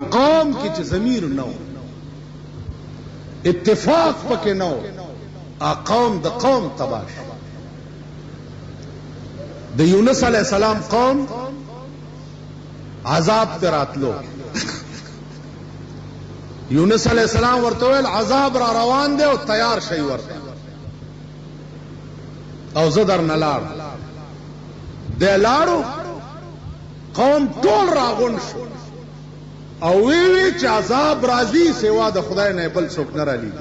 قوم کی چه ضمیر نو اتفاق پکې نو قوم د قوم تباش د یونس علیہ السلام قوم عذاب پر راتلو یونس علیہ السلام ورته ویل عذاب را روان دی او تیار شي ورته او زه در نه لاړ د لاړو قوم ټول راغون شو او وی چې عذاب راځي سوا د خدای نه بل څوک نه راځي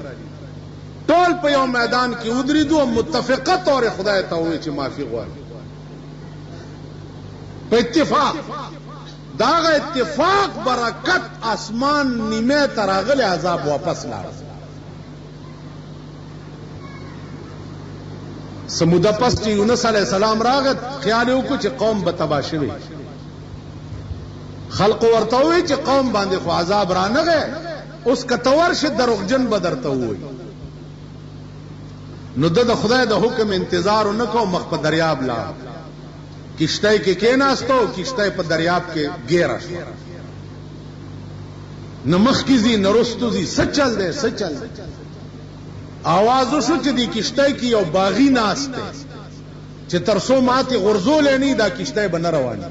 ټول په یو میدان کې ودرېدو متفقه طور خدای ته وی چې معافي غواړي په اتفاق داغه اتفاق برکت اسمان نیمه تراغله عذاب واپس لاړ سموده پس چې یونس علیہ السلام راغت خیال وکړو چې قوم به تباه شوي خلق ورته وی چې قوم باندې خو عذاب را نغی اوس کتور شه دروغجن به درته وی نو د خدای د حکم انتظار نکو مخ په دریاب لاړ کشتۍ کې کېناستو کشتۍ په دریاب کې ګیره شو نه مخکې ځي نه رستو ځي څه چل دی څه چل آواز وشو چې دی کشتۍ کې یو باغي ناست دی چې تر څو ماتې غورځولی نه دا کشتۍ به نه رواني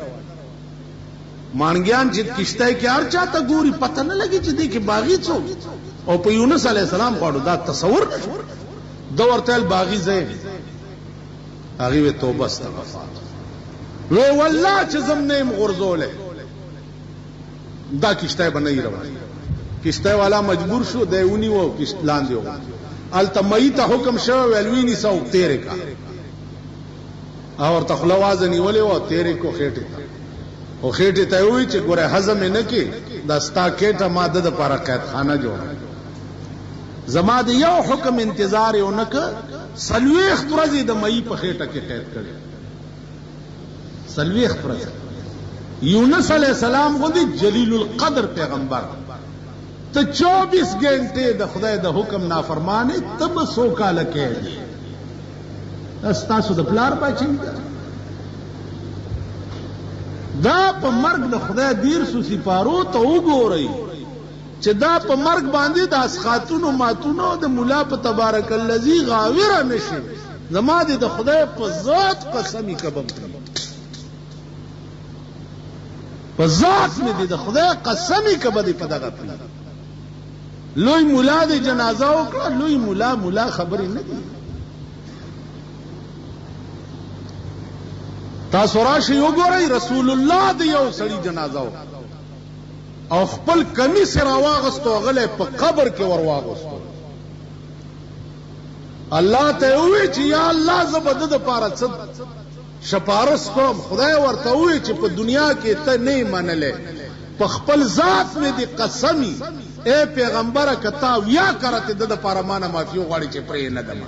مانګیان چې کشتۍ کې هر چا ته ګوري پته نه لګي چې دی کې باغي څوک او په یونس علیہ السلام غواړو دا تصور نشو ده ورته ویل باغي زه یم هغې وی توبه استغفار وی والله چې زم نه یم غورځولی دا کشتۍ به نه وي رواني کشتۍ والا مجبور شو دی ونیوه لاندې وغورځو هلته مئی ته حکم شوی ویل وینیسه او تېرې کا او ورته خوله وازه نیولې وه او تېرې کو خېټې ته او خېټې ته یې ووایي چې ګوره هضم یې نه کې دا ستا کېټه ما د دپاره قیدخانه جوړه زما د یو حکم انتظار یې ونه که 40 ورځې د مئی په خېټه کې قید کړی 40 ورځې یونس علیہ السلام غوندې جلیل القدر پیغمبر ته 24 گھنٹے د خدای د حکم نافرمانه تب 100 کاله کې استاسو د پلار بچی دا په مرګ د خدای دیر سو سپارو ته وګورئ چې دا په مرګ باندې د اسخاتونو ماتونو د مولا په تبارک الذی غاوره نشي زما د خدای په ذات قسمی کبم په ذات مې د خدای قسمی کبدی په دغه لوی مولا د جنازه وکړه لوی مولا خبرې نه دي تاسو راشئ وګورئ رسول الله د یو سړي جنازه او خپل کمیس راواغستو غلی په قبر کې ورواغستو الله ته ووی چې یا الله زه به د دپاره څه شپارس کوم خدای ورته ووی چې په دنیا کې ته نه یې منلی په خپل ذات مې د قسمی اے پیغمبره که تا ویا کرته د دپاره مانه معافي وغواړي چې پرې نه دم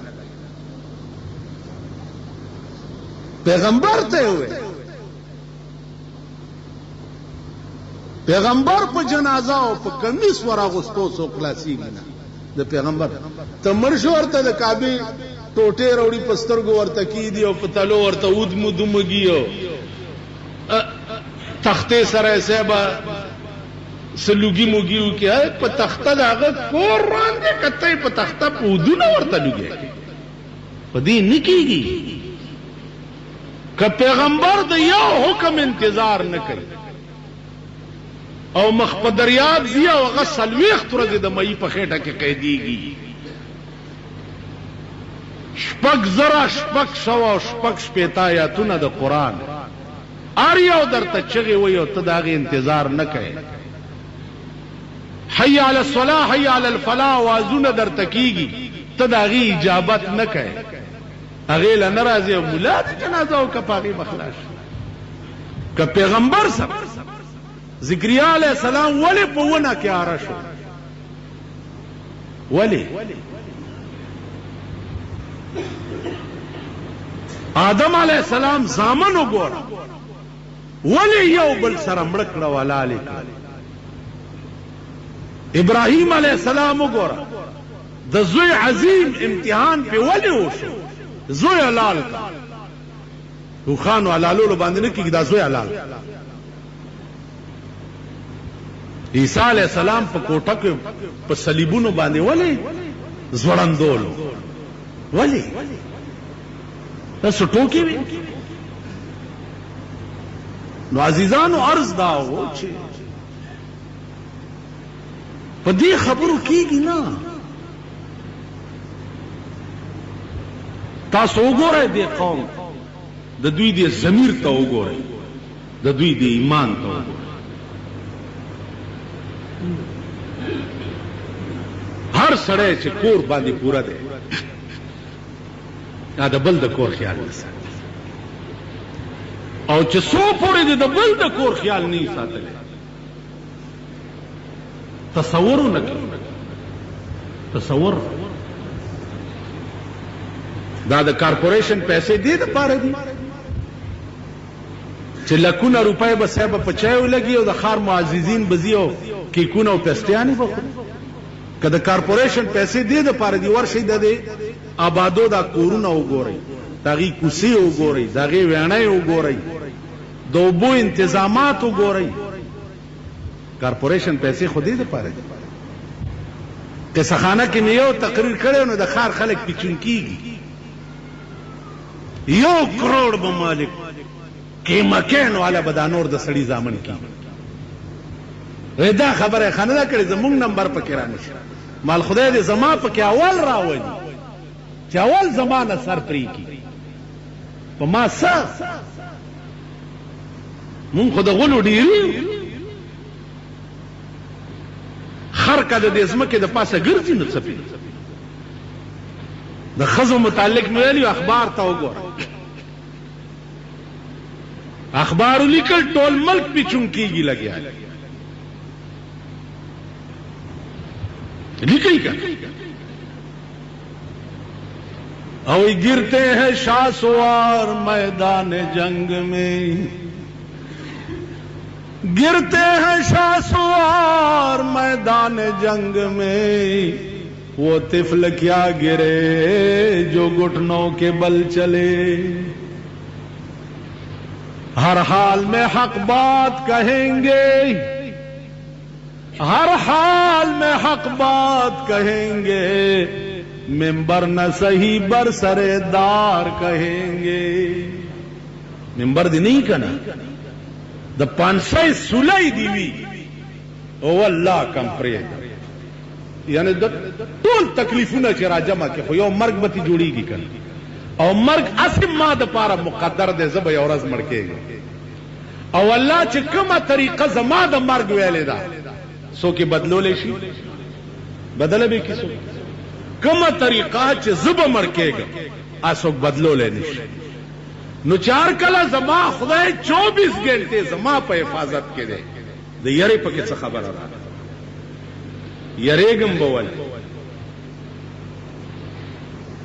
پیغمبر ته وې پیغمبر په جنازه او په کمیس وراغستو سو خلاصيږي نه د پیغمبر ته مرشو ورته د کعبه ټوټه وروړي پسترګو ورته کی دی او په تلو ورته ود مدمګیو تختې سره سبا سلوګي موګیو کې په تخته داغه کور راندې کته په تخته پودونه ورته لګي په دې نکیږي که پیغمبر د یو حکم انتظار نه کوي او مخ په دریاب دی او هغه 40 ورځې د مئی په خېټه کې قیدیږي 6,000 آیاتونه د قرآن ار یو درته چغې وي او ته د هغې انتظار نه کوې حی علی الصلاة حی علی الفلاح وازونه درته کیږي ته د هغې اجابت نه کوې هغې له نه راځي او ملا د جنازه او که په هغې به خلاص که پیغمبر سره ذکریا علیہ السلام ولې په ونه کې اره شو ولې آدم علیہ السلام زامن وګوره ولې یو بل سره مړه کړه ولاله ابراهیم علیہ السلام وګوره د زوی عظیم امتحان په ولې وشو زوی حلال کا خو خانو حلالولو باندې نه کېږي دا زوی حلال عیسی علیہ السلام په کوټه کې په صلیبونو باندې ولې زوړندول ولې تاسو ټوکی وي نو عزیزانو عرض دا و چې په دې خبرو کېږي نه تاسو وګورئ دې قوم د دوی د ضمیر ته وګورئ د دوی د ایمان ته وګورئ هر سړی چې کور باندې پوره دی دا د بل د کور خیال نه ساتي او چې څو پورې د بل د کور خیال نه ساتلی تصور نه کوي تصور دا د کارپوریشن پیسې دې د پاره دي چې لکونه روپۍ به صاحب په چایو لګي او د خار معززین بزیو کیکونه او پستیانی بخوري که د کارپوریشن پیسې دې د پاره دي ورشي د آبادو دا کورونه وګورئ داغي کوسي وګورئ داغي ویڼۍ وګورئ د اوبو انتظامات وګورئ کارپوریشن پیسې خو دې د پاره دي قصه خانه کې یو تقریر کړو نو د خار خلک پیچون کیږي 1 کروڑ ممالک قیمکین والا بدانور د سړی ځامن کی دا خبره خندا کړي زمونږ نمبر پکې را نشي مال خدای دې زما پکې اول راوړي چې اول زمانه سر پری کی په ما سر مونږ خو د غلو ډیری خر کده د اسمکه د پاسه ګرځي نو څپی د خزو متعلق مې اخبار ته وګوره اخبار لیکل ټول ملک پیچون کیږي لګیا लिखी का और गिरते हैं शासवार मैदान जंग में गिरते हैं शासवार मैदान जंग में वो तिफल क्या गिरे जो घुटनों के बल चले हर हाल में हक बात कहेंगे हर हाल में हक बात कहेंगे मिंबर न सही बरसरेदार कहेंगे मिंबर दी नहीं कना द 500 सुलाई दीवी ओ अल्लाह कम प्रे यानी द टोल तकलीफों چې راجمه کې خو یو مرګ به جوړیږي کنه او مرګ اسم ما د پاره مقدر دی زب یو ورځ مړ کېږي او الله چې کومه طریقه زما د مرګ ویلې ده سو کې بدلولې شي بدله به کیسو کومه طریقه چې زب مړ کېږي اسو بدلولې نشي نو چار کله زما خدای 24 غنټه زما په حفاظت کې دی د یری په کې څه خبره ده یریګم بول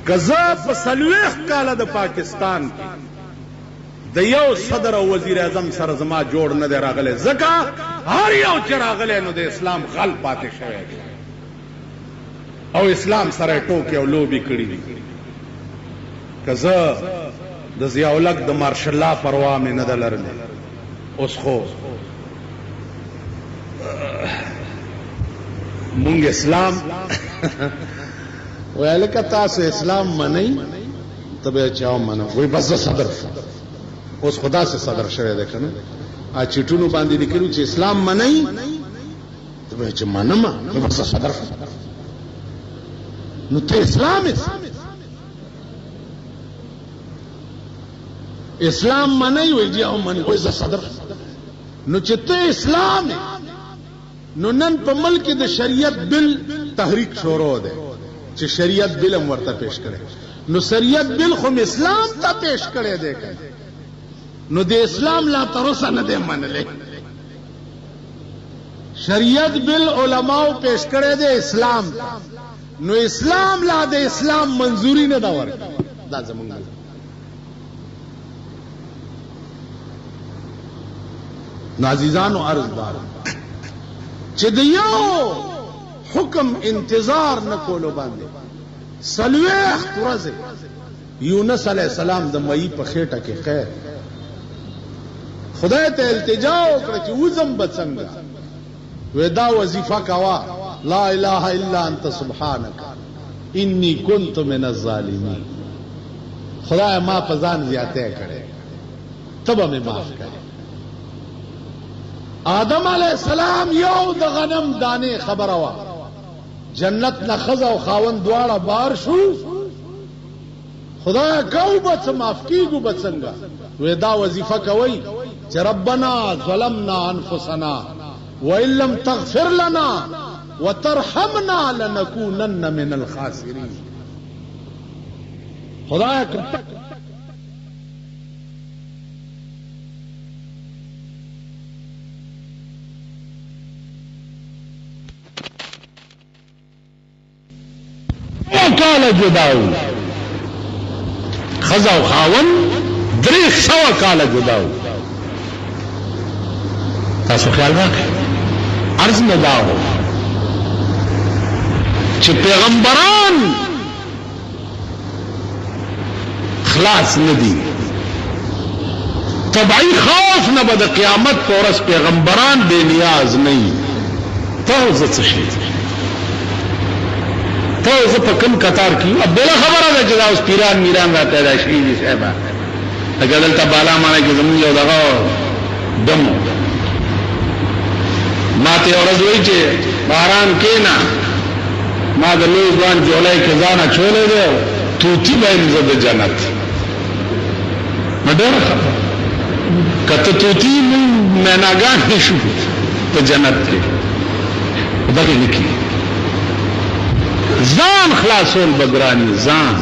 قضا په سلوخ کاله د پاکستان کې د یو صدر او وزیر اعظم سره زما جوړ نه دی راغلی ځکه هر یو چې راغلی نو د اسلام غل پاتې شوی دی او اسلام سره ټوکې او لوبې کړي دي که زه د ضیاء الحق د مارشل الله پروا مې نه ده لرلې اوس خو مونږ اسلام ویل که تاسو اسلام منئ ته به چاو منه وای بس صدر اوس خدا سے صدر شوی ده کنه ا چټونو باندې لیکلو چې اسلام منئ ته به چې منم نو بس صدر نو ته اسلام منئ وای دی او منئ وای صدر نو چې ته اسلام نو نن په ملک د شریعت بل تحریک شروع ده چې شریعت بل هم ورته پیش کړي نو شریعت بل خو اسلام ته پیش کړي ده نو د اسلام لا تروسه نه ده منلې شریعت بل علماو پیش کړي ده اسلام نو اسلام لا د اسلام منظوري نه دا ورکړي دا زمونږ نازیزانو عرض دار چې د یو حکم انتظار نه کولو باندې سلوخ ورځې یونس علیہ السلام د مئی په خېټه کې خیر خدای ته التجا وکړه چې وزم بڅنګ ودا وظیفہ کوا لا الہ الا انت سبحانک انی کنت من الظالمین خدای ما پزان زیاته کړي تب ہمیں معاف کرے. آدم علیہ السلام یو د غنم دانے خبر وا جنت نہ خزا او خاون دواړه بار شو خدای کو بس معاف کیګو بڅنګا ودا وظیفہ کوي چې ربنا ظلمنا انفسنا وان لم تغفر لنا وترحمنا لنكونن من الخاسرین. خدای کاله جداو خزا او خاون 300 کاله جداو. تاسو خیال راکړئ عرض نه داو چې پیغمبران خلاص ندی طبعی خوف نه بد قیامت پورس پیغمبران بے نیاز نہیں تو زت شي تو زه په کوم قطار کې اب بلا خبره ده چې دا اوس پیران میران را پیدا شي دي صاحب اگر دلته بالا معنی کې زموږ یو دغه دم ماته اورز وی چې باران کې نه ما د لوی ځوان جولای کې ځانه چولې ده توتی باندې زده جنت مډر کته توتی نه ناګان شو په جنت کې دغه لیکي زان خلاصون بگرانی زان.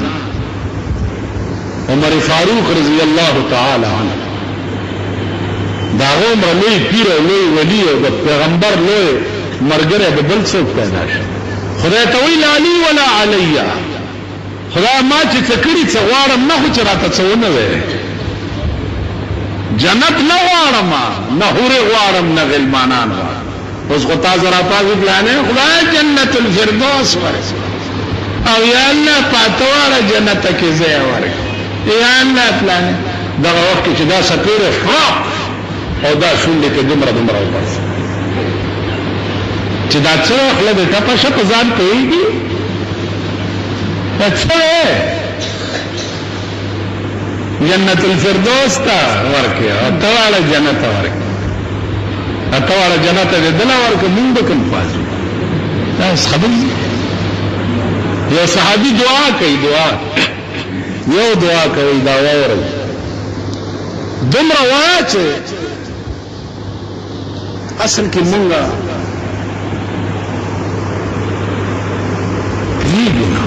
عمر فاروق رضی اللہ تعالی عنہ دا عمر لوی پیر او لوی ولی او پیغمبر لوی مرګره د بل څوک پیدا شي خدای ته وی علی ولا علی خدای ما چې څکړی څه غواړم نه خو چې راته څه ونه وي جنت نه غواړم نه هوره غواړم نه غلمانان غواړم اوس خو تاسو را پاږي پلانې خدای جنت الفردوس ورسې او یا الله پاتواره جنت کې ځای ورکړي یا الله پلانې دغه وخت چې دا سپیر فرق او دا شونډې کې دومره وپرسه چې دا څه خپل د تپشه په ځان کوي دا څه جنت الفردوس ته ورکړي او تواله جنت ورکړي اتواره جنت دې دلا ورکه مونږ کوم فاضل دا خبر یو صحابي دعا کوي یو دعا کوي دا وره دمر واچه اصل کې مونږه لیدنا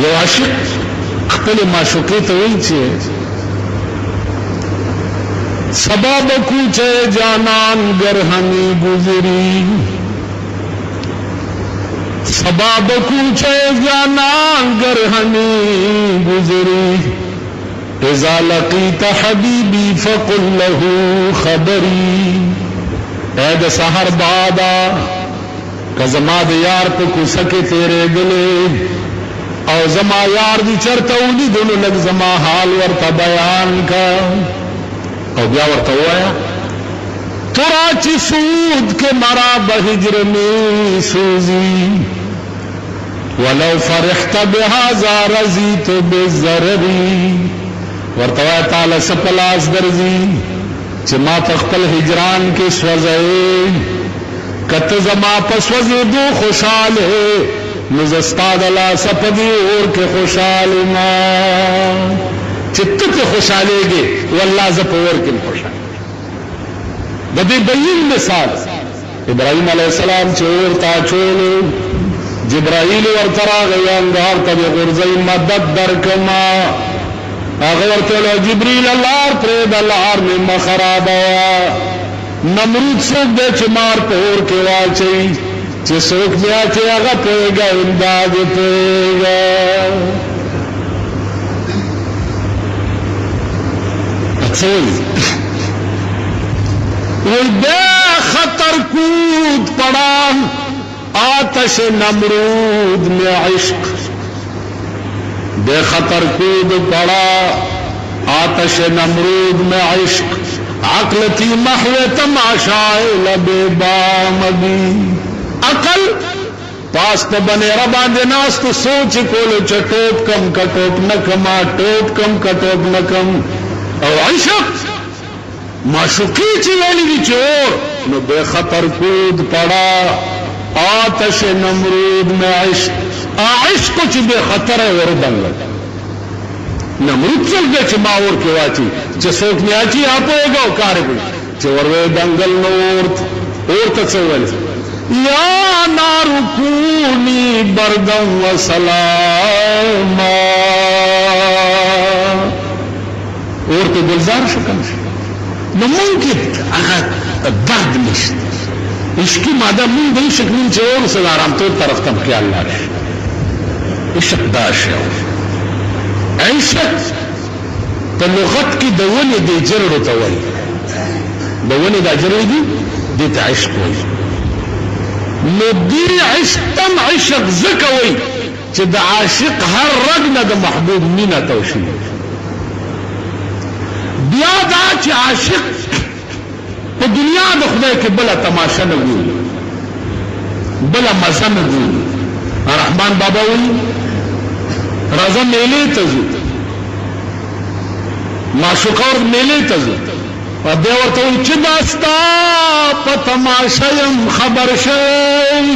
یو عاشق خپل معشوقې ته وایي چې سبب کوچے جانان گر ہمیں گزری سبب کوچے جانان گر ہمیں گزری اذا لقیت حبیبی فقل له خبری اے د سحر بادا کزما د یار په کوڅه کې تیرې دلې او زما یار دی چرته ولیدلو لږ زما حال ورته بیان کا او بیا ورته وایا ترا چې سود کې مرا بهجر می سوزی ولو فرحت بهذا رضيت بالضرری ورته وایا تعالی سپلاس درځي چې ما خپل هجران کې سوځي کته زما په سوځي دو خوشاله نزستاد الله سپدي اور کې خوشاله ما چې ته خوشالېږي والله زه په ور کې خوشاله. د دې بیان مثال ابراهيم عليه السلام چې ورته چولو جبرائیل ورته راغی انګار ته غرزي مدد درکما هغه ورته جبريل الله پر د لار می مخرابا نمرود څوک د چمار په ور کې واچي چې څوک بیا چې هغه پېګا امداد پېګا بے خطر کود پڑا آتش نمرود میں عشق بے خطر کود پڑا آتش نمرود میں عشق عقلتی محو تماشائے لبے بامگی عقل پاس پا بنے ربان دناس تو سوچ کولو چا ٹوپ کم کٹوپ نکم ٹوپ کم کٹوپ نکم او عشق معشوقی چی ویلی دی چور نو بے خطر کود پڑا آتش نمرود میں عشق چی بے خطر ہے وردن لگا نمرود چل گئے چی ماور کے واچی چی سوک میں آچی آپ ہوئے گا کارے کوئی چی وروے دنگل نورت چوال یا نارو کونی بردم و سلاما اور تو گلزار شکن نمونکت اگر درد نشت عشقی مادہ من دی شکلین چی اور سلارام تو طرف تم خیال لا رہے عشق داش ہے عشق پا لغت کی دونی دی جرڑو تاوئی دونی دا جرڑو دی دیتا عشق ہوئی نو دی عشق تم عشق زکوئی چی دا عاشق ہر رگنا دا محبوب مینا توشی بیا دا چی عاشق پا دنیا دا خدای کے بلا تماشا نگوئی بلا مزا نگوئی رحمان بابا ہوئی رضا میلے تزو معشوق اور میلے تزو اور دیور تو چی داستا پا تماشایم خبر شئی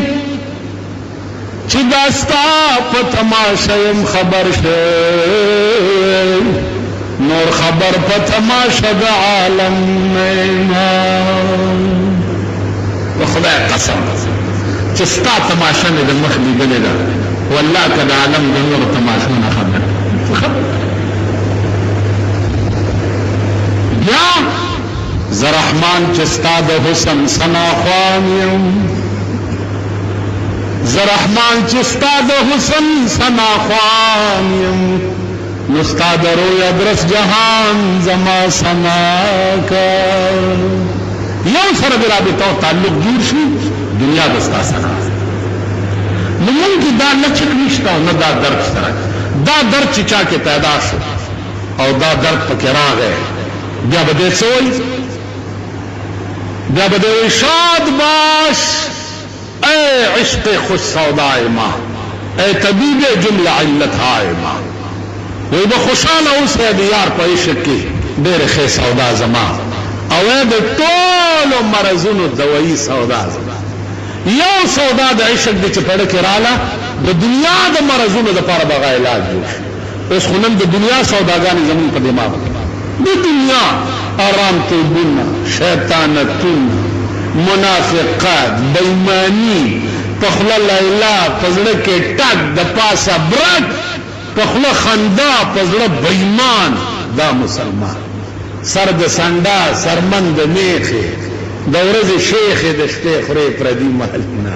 چی داستا پا تماشایم خبر شئی نور خبر پا تماشا دا عالم مینا خدا قسم چستا تماشا نے دا مخلی دنے دا واللہ کا دا عالم دا نور تماشا نا خبر یا زرحمان چستا دا حسن سنا خوانیم زرحمان چستا دا حسن سنا خوانیم نستا دا روی ادرس جہان زما سنا کا یو سر برابطہ و تعلق جور شو دنیا دستا سنا نمون کی دا لچک نشتا نہ دا درد سرک دا درد چچا کے پیدا شو اور دا درد پکرا گئے بیا بدے سوئی بیا بدے شاد باش اے عشق خوش سودائے ماں اے طبیب جملہ علت آئے ماں وہ بخوشانہ اسے دیار پا عشق کی دیر خی سودا زمان اوید طول و مرزون و دوائی سودا زمان یو سودا دا عشق دی چپڑ کے رالا دا دنیا دا مرزون دا پارا بغا علاج جوش اس خونم دا دنیا سوداگانی زمین پا دماغ دا دنیا آرام تو بنا شیطانتون منافقات بیمانی پخلا لیلا پزڑ کے ٹک دا پاسا برک پخلا خندا پزڑ بیمان دا مسلمان سرد سنڈا سرمند میخے دورز شیخ دشتے خورے پردی محلنا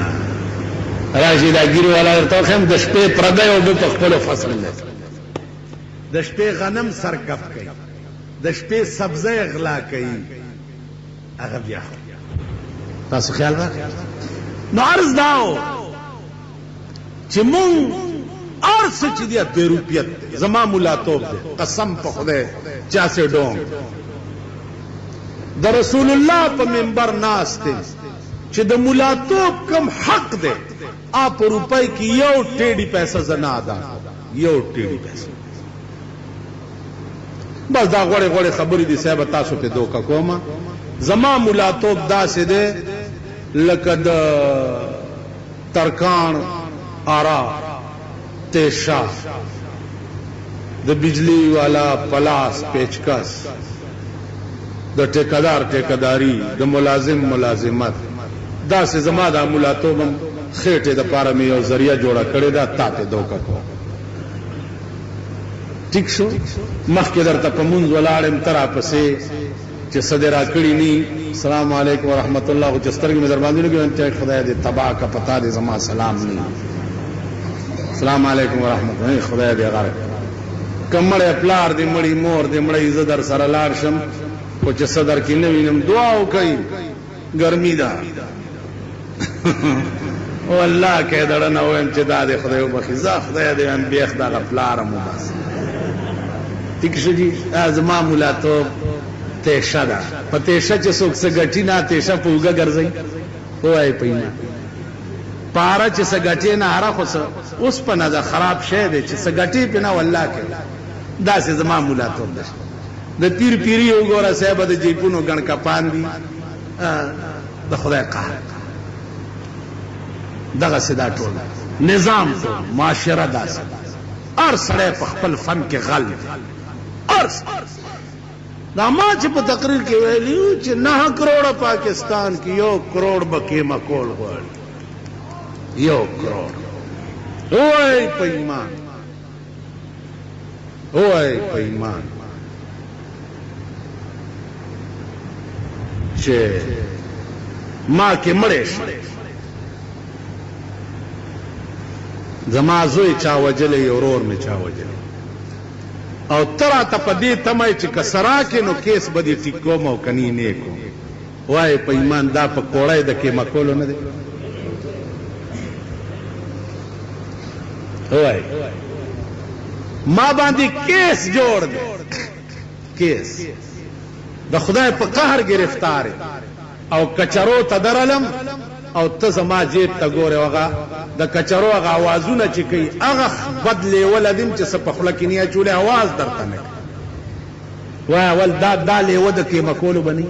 راشی دا گیرو والا ارتاو خیم دشتے پردے و بے پخپلو فصل لے دشتے غنم سرکف کئی دشتے سبزے اغلا کئی اغب یا تاسو خیال را نو عرض داو چی مون عرص چی دیا بے روپیت زمان ملاتوب دے قسم پا خودے چاسے ڈونگ دا رسول اللہ پا منبر ناستے چی دا ملاتوب کم حق دے آپ روپے کی یو ٹیڑی پیسہ زنا دا یو ٹیڑی پیسہ بس دا غوڑے غوڑے خبری دی صاحب تاسو تے دوکا کوما زمان ملاتوب دا سے دے لکد ترکان آرا تیشا دا بجلی والا پلاس پیچکس دا ٹیکدار ٹیکداری دا ملازم ملازمت دا سے زما دا ملاتوبم خیٹے دا پارا میں یو ذریعہ جوڑا کرے دا تاتے دوکا کو ٹھیک شو مخ کے در تا پمونز والارم ترا پسے چی صدرہ کڑی نی السلام علیکم ورحمت اللہ کو چسترگی میں درباندی لگی انتے خدا دے تباہ کا پتا دے زما سلام نی السلام علیکم ورحمت اللہ خدا دے غارک کمڑ اپلار دے مڑی مور دے مڑی زدر سرالار شم کچھ صدر کی نوینم دعاو کئی گرمی دا او اللہ کہ دڑنا ہوئیم چی دا دے خدایو بخیزا خدای دے ہم بیخ دا غفلارم و بس ٹھیک شو جی ازما ملاتوب تیشه ده په تیشه چې څوک څه ګټي نه تیشه په اوږه ګرځي وایي په ایمان پاره چې څه ګټې نه هره خو څه اوسپنه ده خراب شی دی چې څه ګټې پې نه والله کوي داسې زما مولاتوب ده د پیر پیري وګوره صاحبه د جیپونو ګڼ کپان دي د خدای قهر دغسې دا ټول نظام ټول معاشره داسې هر سړی په خپل فن کې غل دی هر دا ما چې په تقریر کې ویلي چې 9 کروڑه پاکستان کې 1 کروڑ به قیمه کول غواړي 1 کروڑ وای په ایمان وای په ایمان چې ما کې مړې زما زوی چا وجلی ورور می چا وجلی او ترا ته په دې تمه چې کسرا کې نو کیس به دې ټیک کوم او کني نه کوم وای په ایمان دا په کوړای د کې مکول نه دی وای ما باندې کیس جوړ دی کیس د خدای په قهر گرفتار او کچرو ته درلم او ته زما جیب ته ګوره هغه د کچرو هغه اوازونه چې کوي هغه بد لیوله دیم چې څه په خوله کې نه اچولی اواز درته نه وای ول دا لیوه د قیمه کولو به نه